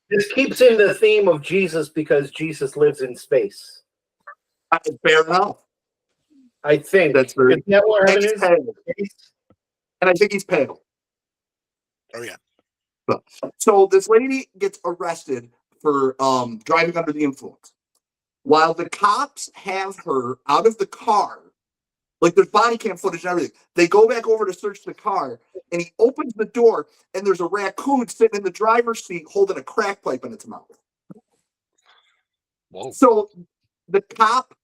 This keeps in the theme of Jesus because Jesus lives in space. Fair enough. I think that's very. Is that what heaven is? And I think he's pale. Oh yeah. So this lady gets arrested for driving under the influence. While the cops have her out of the car, like there's body cam footage and everything, they go back over to search the car, and he opens the door, and there's a raccoon sitting in the driver's seat holding a crack pipe in its mouth. Whoa. So the cop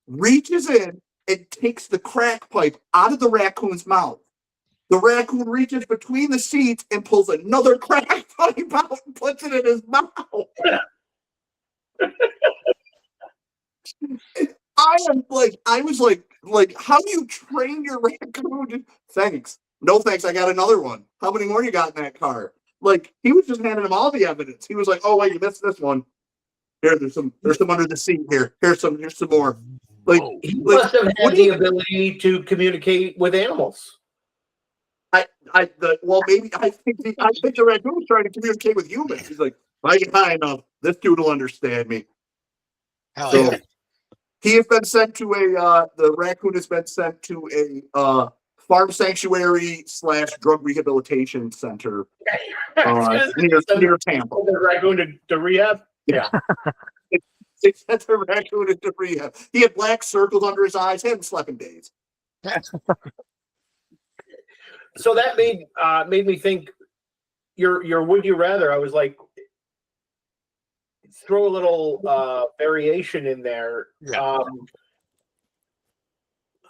reaches in and takes the crack pipe out of the raccoon's mouth. The raccoon reaches between the seats and pulls another crack pipe out and puts it in his mouth. I was like, how do you train your raccoon? Thanks. No thanks. I got another one. How many more you got in that car? Like, he was just handing him all the evidence. He was like, oh wait, you missed this one. Here, there's some under the seat here. Here's some more. Like, he must have had the ability to communicate with animals. Maybe I think the raccoon was trying to communicate with humans. He's like, if I get high enough, this dude will understand me. Hell so yeah. He has been sent to the raccoon has been sent to a farm sanctuary / drug rehabilitation center near Tampa. The raccoon to rehab? Yeah. They sent the raccoon into rehab. He had black circles under his eyes. He hadn't slept in days. So that made me think. Your would you rather? I was like, throw a little variation in there. Yeah.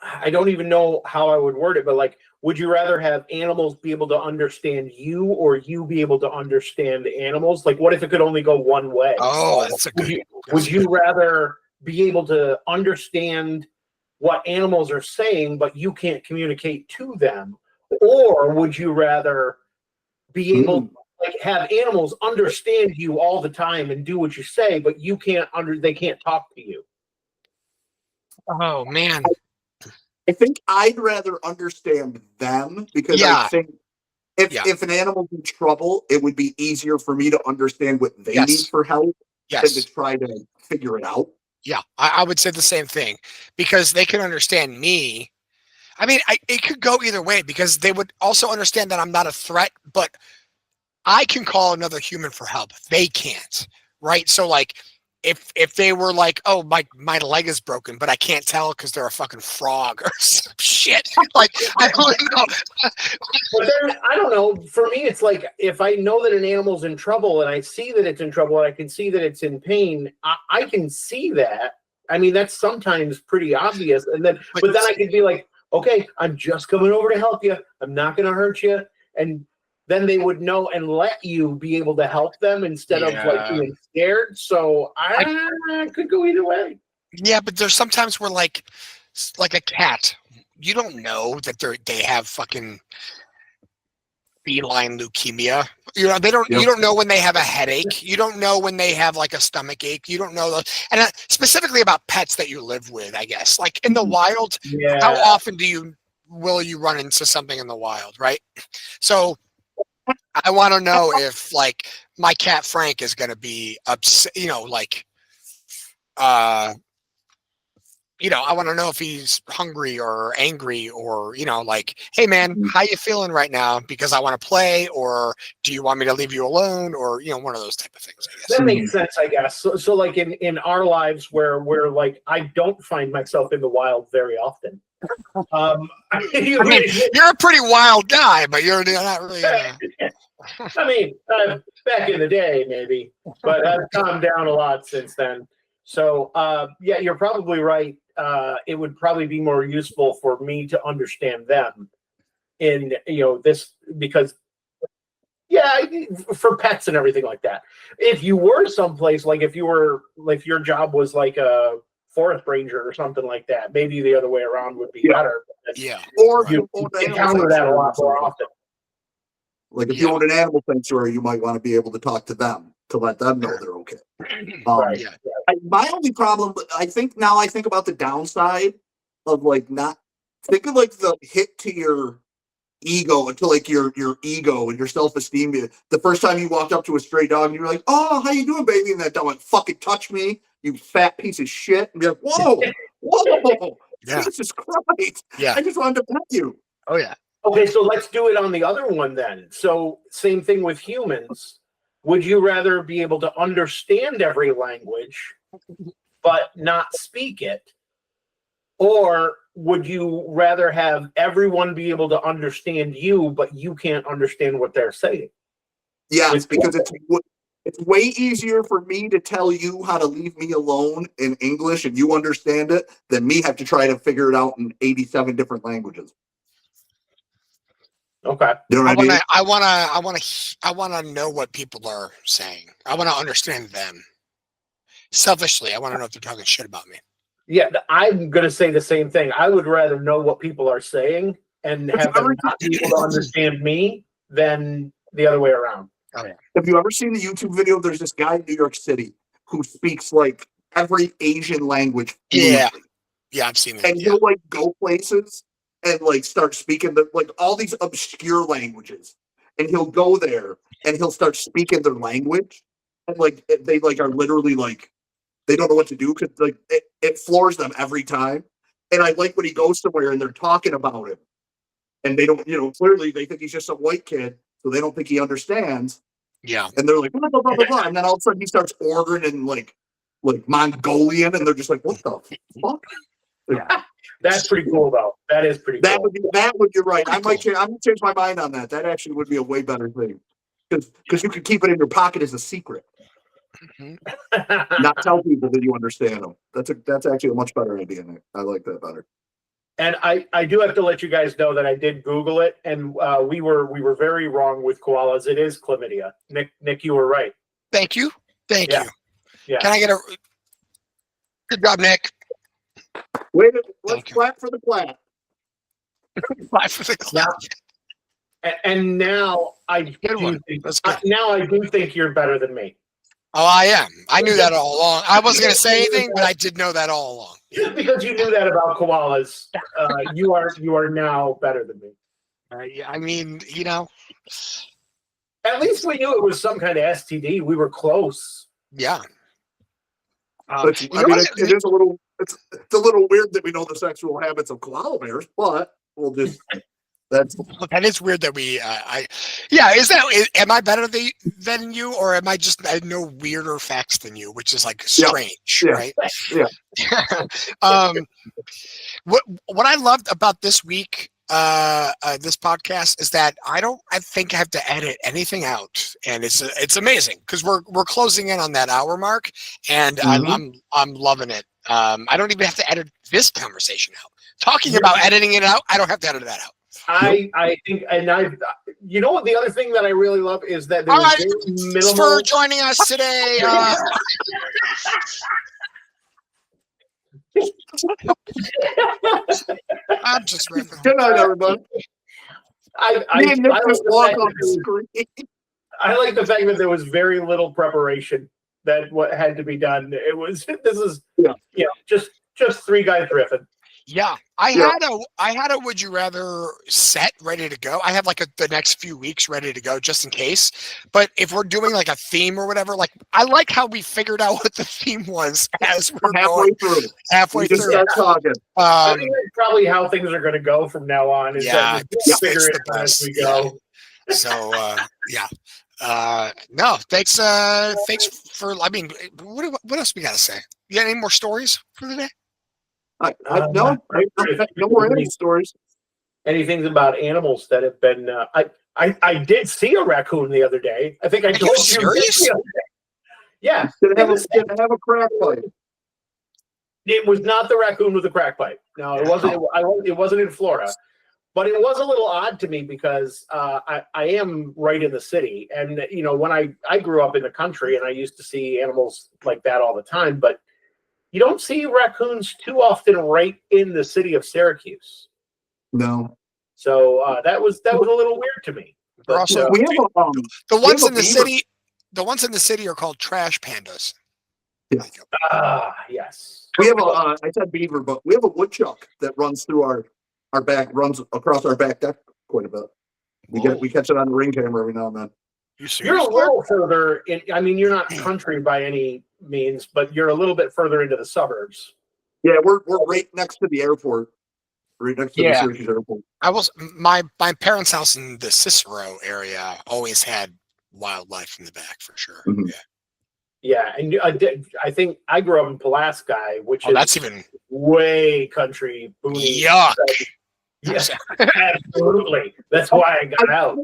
I don't even know how I would word it, but like, would you rather have animals be able to understand you, or you be able to understand animals? Like, what if it could only go one way? Oh, that's a good. Would you rather be able to understand what animals are saying, but you can't communicate to them, or would you rather be able like have animals understand you all the time and do what you say, but you can't they can't talk to you? Oh man. I think I'd rather understand them because I think if an animal's in trouble, it would be easier for me to understand what they need for help than to try to figure it out. Yeah, I would say the same thing because they can understand me. I mean, it could go either way because they would also understand that I'm not a threat, but I can call another human for help. They can't, right? So like, if they were like, oh, my leg is broken, but I can't tell because they're a fucking frog or some shit. Like, I don't know. But I don't know. For me, it's like if I know that an animal's in trouble and I see that it's in trouble and I can see that it's in pain, I can see that. I mean, that's sometimes pretty obvious. And then, but then I could be like, okay, I'm just coming over to help you. I'm not going to hurt you. And then they would know and let you be able to help them instead of like being scared. So I could go either way. Yeah, but there's sometimes where like a cat, you don't know that they have fucking feline leukemia. You know, you don't know when they have a headache. You don't know when they have like a stomach ache. You don't know and specifically about pets that you live with, I guess. Like in the wild, how often will you run into something in the wild, right? So I want to know if like my cat Frank is going to be upset, I want to know if he's hungry or angry or, like, hey man, how you feeling right now? Because I want to play, or do you want me to leave you alone? Or, one of those type of things, I guess. That makes sense, I guess. So like in our lives where we're like, I don't find myself in the wild very often. I mean, you're a pretty wild guy, but you're not really. I mean, back in the day, maybe, but I've calmed down a lot since then. So, yeah, you're probably right. It would probably be more useful for me to understand them in, this, because, yeah, for pets and everything like that. If you were someplace, like if your job was like a forest ranger or something like that, maybe the other way around would be better. Yeah. Or you encounter that a lot more often. Like if you own an animal sanctuary, you might want to be able to talk to them to let them know they're okay. Right. My only problem, I think about the downside of like not think of like the hit to your ego, until like your ego and your self-esteem. The first time you walked up to a stray dog and you're like, "Oh, how you doing, baby?" And that dog went, "Fucking touch me, you fat piece of shit." And be like, "Whoa, Jesus Christ! Yeah, I just wanted to pet you." Oh yeah. Okay, so let's do it on the other one then. So same thing with humans. Would you rather be able to understand every language but not speak it? Or would you rather have everyone be able to understand you, but you can't understand what they're saying? Yes, because it's way easier for me to tell you how to leave me alone in English and you understand it than me have to try to figure it out in 87 different languages. Okay. You know what I mean? I want to know what people are saying. I want to understand them. Selfishly, I want to know if they're talking shit about me. Yeah, I'm going to say the same thing. I would rather know what people are saying and have them not be able to understand me than the other way around. Oh, yeah. Have you ever seen the YouTube video? There's this guy in New York City who speaks like every Asian language fluently. Yeah, I've seen it. And he'll like go places and like start speaking like all these obscure languages. And he'll go there and he'll start speaking their language. And like they like are literally like they don't know what to do because like it floors them every time. And I like when he goes somewhere and they're talking about him. And they don't, clearly they think he's just some white kid, so they don't think he understands. Yeah. And they're like, blah, blah, blah, blah, blah. And then all of a sudden he starts ordering in like Mongolian, and they're just like, what the fuck? Yeah. That's pretty cool, though. That is pretty cool. That would be right. I'm going to change my mind on that. That actually would be a way better thing. Because you could keep it in your pocket as a secret. Not tell people that you understand them. That's actually a much better idea, Nick. I like that better. And I do have to let you guys know that I did Google it, and we were very wrong with koalas. It is chlamydia. Nick, you were right. Thank you. Thank you. Yeah. Can I get a good job, Nick? Wait, let's clap for the clap. Clap for the clap. And now I do think you're better than me. Oh, I am. I knew that all along. I wasn't going to say anything, but I did know that all along. Just because you knew that about koalas, you are now better than me. Yeah, I mean, At least we knew it was some kind of STD. We were close. Yeah. It is a little. It's a little weird that we know the sexual habits of koala bears, but we'll just. That is weird that we. Am I better than you, or am I I know weirder facts than you, which is like strange, right? Yeah. What I loved about this week, this podcast, is that I think I have to edit anything out, and it's amazing because we're closing in on that hour mark, and I'm loving it. I don't even have to edit this conversation out. Talking about editing it out, I don't have to edit that out. I think, and what the other thing that I really love is that all right, thanks for joining us today. I'm just ripping. Good night, everybody. I Me and Nick like just the walk fact on that the screen. I like the fact that there was very little preparation that what had to be done. It was just three guys riffing. Yeah, I had a would you rather set ready to go. I have like the next few weeks ready to go just in case. But if we're doing like a theme or whatever, like I like how we figured out what the theme was as we're halfway going through. halfway We just through. start talking. I think that's probably how things are going to go from now on. Is that we'll figure it out as we go. Yeah. So no, thanks for. I mean, what else we got to say? You got any more stories for the day? No more animal stories. Anything about animals that have been? I did see a raccoon the other day. I think I told you. Serious? Yeah. Did it have a crack pipe? It was not the raccoon with the crack pipe. No, it wasn't. It wasn't in Florida, but it was a little odd to me because I am right in the city, and when I grew up in the country, and I used to see animals like that all the time, but you don't see raccoons too often right in the city of Syracuse. No. So that was a little weird to me. But, also, we have the ones in the city. The ones in the city are called trash pandas. Yeah. Yes. We have I said beaver, but we have a woodchuck that runs through our back, runs across our back deck quite a bit. We catch it on the ring camera every now and then. You're a little further in. I mean, you're not country by any means, but you're a little bit further into the suburbs. Yeah, we're right next to the airport. Right next to the Syracuse airport. My parents' house in the Cicero area always had wildlife in the back for sure. Mm-hmm. Yeah, and I think I grew up in Pulaski, which is that's even way country. Boony. Yuck. Yes, absolutely. That's why I got out.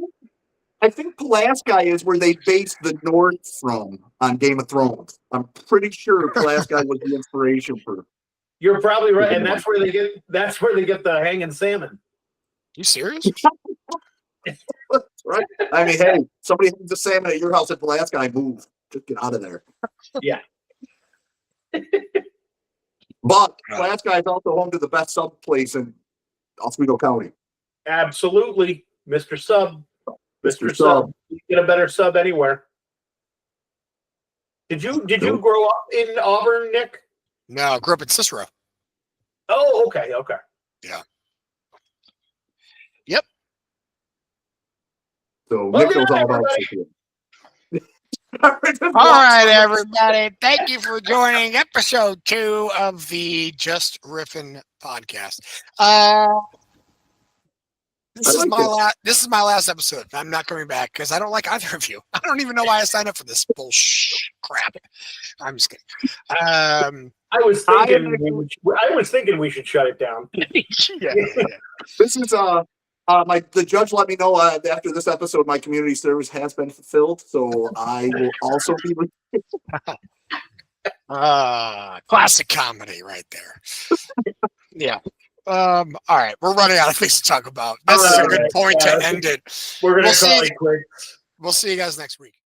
I think Pulaski is where they based the North from on Game of Thrones. I'm pretty sure Pulaski was the inspiration for. You're probably right, and that's where they get the hanging salmon. You serious? Right. I mean, hey, somebody hangs a salmon at your house at Pulaski, move. Just get out of there. Yeah. But Pulaski is also home to the best sub place in Oswego County. Absolutely, Mr. Sub. Mr. Sub. You get a better sub anywhere. Did you grow up in Auburn, Nick? No, I grew up in Cicero. Oh, okay. Yeah. Yep. So Nick knows all about Cicero. All right, everybody. Thank you for joining episode 2 of the Just Riffin podcast. This is my last episode. I'm not coming back because I don't like either of you. I don't even know why I signed up for this bullshit crap. I'm just kidding. I was thinking we should shut it down. Yeah. This is the judge let me know after this episode my community service has been fulfilled, so I will also be. Classic comedy right there. Yeah. All right, we're running out of things to talk about. This is a good point to end it. We're gonna call it quick. We'll see you guys next week.